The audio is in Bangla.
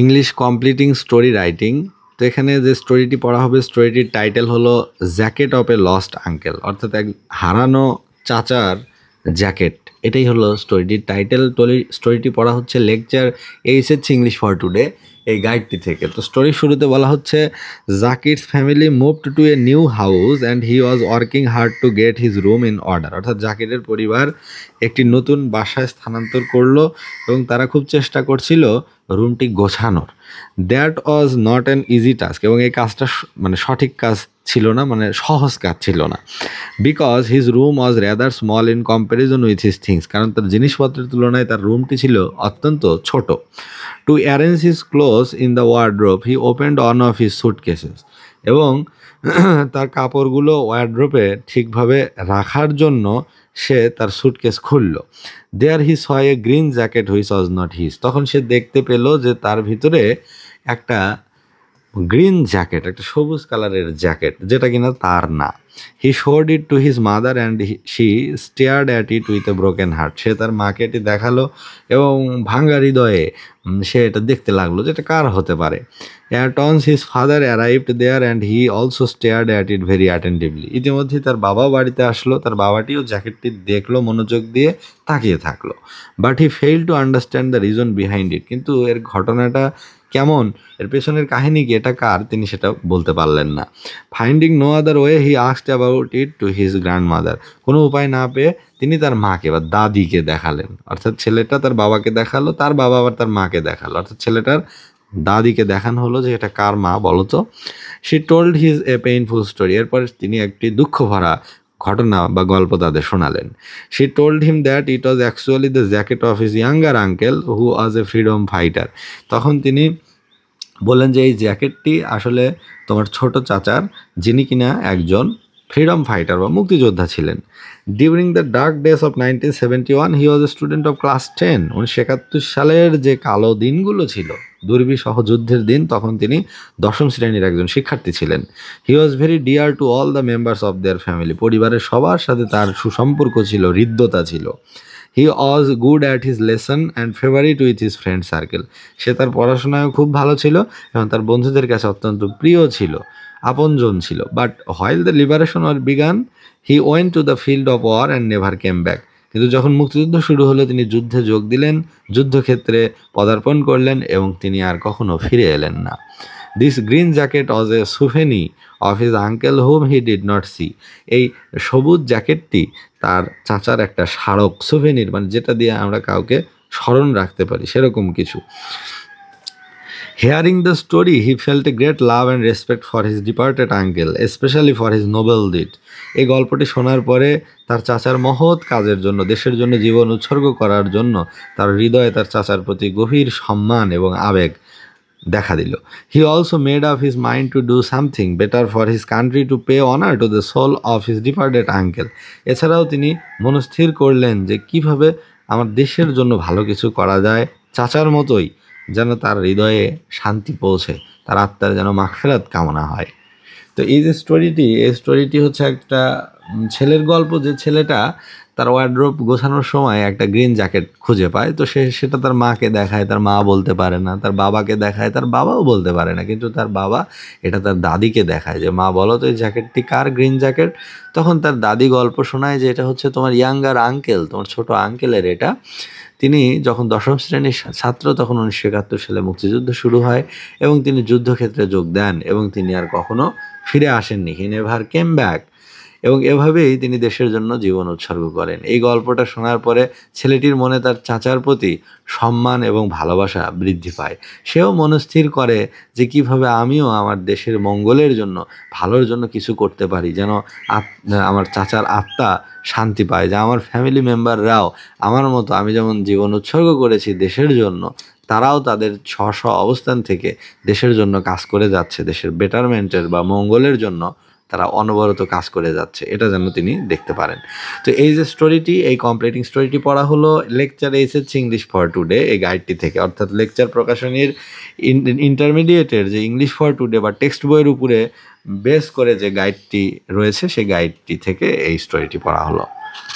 English completing story writing. তো এখানে যে স্টোরিটি পড়া হবে, স্টোরিটির টাইটেল হলো jacket of a lost uncle, অর্থাৎ এক হারানো চাচার জ্যাকেট। এটাই হলো স্টোরিটির টাইটেল। স্টোরিটি পড়া হচ্ছে lecture HSC English for today এই গাইডটি থেকে। তো স্টোরির শুরুতে বলা হচ্ছে, Zakir's family moved to a new house and he was working hard to get his room in order. অর্থাৎ জাকিরের পরিবার একটি নতুন বাসায় স্থানান্তর করলো এবং তারা খুব চেষ্টা করছিল রুমটি গোছানোর। That was not an easy task, এবং এই কাজটা মানে সঠিক কাজ ছিল না, মানে সহজ কাজ ছিল না। Because his room was rather small in comparison with his things, কারণ তার জিনিসপত্রের তুলনায় তার রুমটি ছিল অত্যন্ত ছোট। To arrange his clothes in the wardrobe he opened one of his suitcases, এবং তার কাপড়গুলো ওয়ার্ড্রোবে ঠিকভাবে রাখার জন্য সে তার সুটকেস খুলল। There he saw a green jacket which was not his, তখন সে দেখতে পেল যে তার ভিতরে একটা গ্রিন জ্যাকেট, একটা সবুজ কালারের জ্যাকেট, যেটা কিনা তার না। He showed it to his mother and she stared at it with a broken heart, সে তার মাকে এটি দেখালো এবং ভাঙ্গা হৃদয়ে সে এটা দেখতে লাগলো যে এটা কার হতে পারে। At once his father arrived there and he also stared at it very attentively, ইতিমধ্যে তার বাবাও বাড়িতে আসলো, তার বাবাটিও জ্যাকেটটি দেখলো, মনোযোগ দিয়ে তাকিয়ে থাকলো। But he fail to understand the reason behind it, কিন্তু এর ঘটনাটা কেমন, এর পেছনের কাহিনী কি, এটা কার, তিনি সেটা বলতে পারলেন না। Finding no other way he asked about it to his grandmother, কোনো উপায় না পেয়ে তিনি তার মাকে বা দাদিকে দেখালেন। অর্থাৎ ছেলেটা তার বাবাকে দেখালো, তার বাবা আবার তার মাকে দেখালো, অর্থাৎ ছেলেটার দাদিকে দেখানো হলো যে এটা কার মা বলো তো। She told his A painful story, এরপর তিনি একটি দুঃখ ভরা ঘটনা বা গল্প তাদের শোনালেন। She told him that it was actually the jacket of his younger uncle who was A freedom fighter, তখন তিনি বললেন যে এই জ্যাকেটটি আসলে তোমার ছোট চাচার, যিনি কিনা একজন ফ্রিডম ফাইটার বা মুক্তিযোদ্ধা ছিলেন। During the dark days of 1971 he was a student of class 10, 1971 সালের যে কালো দিনগুলো ছিল, দুর্বিসহ যুদ্ধের দিন, তখন তিনি 10ম শ্রেণীর একজন শিক্ষার্থী ছিলেন। He was very dear to all the members of their family, পরিবারের সবার সাথে তার সুসম্পর্ক ছিল, হৃদ্যতা ছিল। He was good at his lesson and favourite with his friend circle, সে তার পড়াশোনায়ও খুব ভালো ছিল এবং তার বন্ধুদের কাছে অত্যন্ত প্রিয় ছিল, আপনজন ছিল। But while the liberation war began he went to the field of war and never came back, কিন্তু যখন মুক্তিযুদ্ধ শুরু হলো তিনি যুদ্ধে যোগ দিলেন, যুদ্ধক্ষেত্রে পদার্পণ করলেন এবং তিনি আর কখনো ফিরে এলেন না। This green jacket was a souvenir of his uncle whom he did not see, এই সবুজ জ্যাকেটটি তার চাচার একটা স্মারক, সুভেনির মানে যেটা দিয়ে আমরা কাউকে স্মরণ রাখতে পারি, সেরকম কিছু। Hearing the story, he felt a great love and respect for his departed uncle, especially for his noble deed. এই গল্পটি শোনার পরে তার চাচার মহৎ কাজের জন্য, দেশের জন্য জীবন উৎসর্গ করার জন্য তার হৃদয়ে তার চাচার প্রতি গভীর সম্মান এবং আবেগ দেখা দিল। He also made up his mind to do something better for his country to pay honour to the soul of his departed uncle, এছাড়াও তিনি মনস্থির করলেন যে কিভাবে আমার দেশের জন্য ভালো কিছু করা যায়, চাচার মতোই যেন তার হৃদয়ে শান্তি পৌঁছে, তার আত্মার যেন মাগফিরাত কামনা হয়। তো এই যে স্টোরিটি, এই স্টোরিটি হচ্ছে একটা ছেলের গল্প, যে ছেলেটা তার ওয়ার্ড্রোব গোছানোর সময় একটা গ্রিন জ্যাকেট খুঁজে পায়। তো সেটা তার মাকে দেখায়, তার মা বলতে পারে না, তার বাবাকে দেখায়, তার বাবাও বলতে পারে না, কিন্তু তার বাবা এটা তার দাদিকে দেখায় যে মা বলো তো এই জ্যাকেটটি কার, গ্রিন জ্যাকেট। তখন তার দাদি গল্প শোনায় যে এটা হচ্ছে তোমার ইয়াঙ্গার আঙ্কেল, তোমার ছোট আঙ্কেলের এটা। তিনি যখন 10ম শ্রেণীর ছাত্র, তখন 1971 সালে মুক্তিযুদ্ধ শুরু হয় এবং তিনি যুদ্ধক্ষেত্রে যোগ দেন এবং তিনি আর কখনো ফিরে আসেননি। হি নেভার কেম ব্যাক, এবং এভাবেই তিনি দেশের জন্য জীবন উৎসর্গ করেন। এই গল্পটা শোনার পরে ছেলেটির মনে তার চাচার প্রতি সম্মান এবং ভালোবাসা বৃদ্ধি পায়। সেও মনস্থির করে যে কিভাবে আমিও আমার দেশের মঙ্গলের জন্য, ভালোর জন্য কিছু করতে পারি, যেন আমার চাচার আত্মা শান্তি পায়, যে আমার ফ্যামিলি মেম্বাররাও আমার মতো আমি যেমন জীবন উৎসর্গ করেছি দেশের জন্য, তারাও তাদের স্ব অবস্থান থেকে দেশের জন্য কাজ করে যাচ্ছে, দেশের বেটারমেন্টের বা মঙ্গলের জন্য তারা অনবরত কাজ করে যাচ্ছে, এটা যেন তিনি দেখতে পারেন। তো এই যে স্টোরিটি, এই কমপ্লিটিং স্টোরিটি পড়া হলো lecture HSC English for today এই গাইডটি থেকে, অর্থাৎ লেকচার প্রকাশনীর ইন্টারমিডিয়েটের যে ইংলিশ ফর টুডে বা টেক্সট বইয়ের উপরে বেস করে যে গাইডটি রয়েছে, সেই গাইডটি থেকে এই স্টোরিটি পড়া হলো।